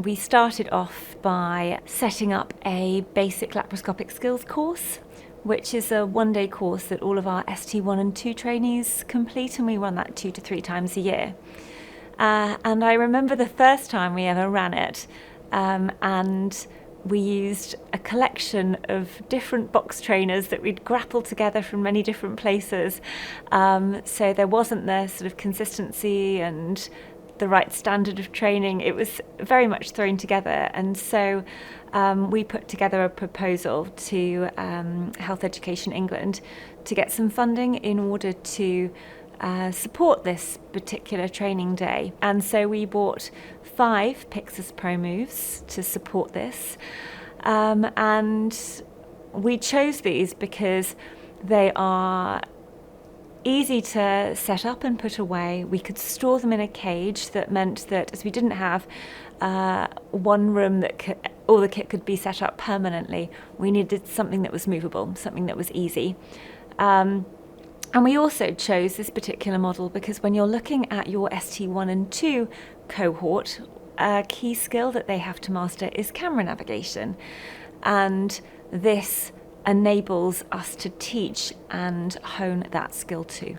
we started off by setting up a basic laparoscopic skills course, which is a one-day course that all of our ST1 and 2 trainees complete, and we run that 2 to 3 times a year. And I remember the first time we ever ran it, and we used a collection of different box trainers that we'd grappled together from many different places. So there wasn't the sort of consistency and the right standard of training. It was very much thrown together. And so we put together a proposal to Health Education England to get some funding in order to support this particular training day. And so we bought 5 Pyxus Pro Moves to support this. And we chose these because they are easy to set up and put away. We could store them in a cage. That meant that, as we didn't have one room that all the kit could be set up permanently, we needed something that was movable, something that was easy. And we also chose this particular model because when you're looking at your ST1 and 2 cohort, a key skill that they have to master is camera navigation. And this enables us to teach and hone that skill too.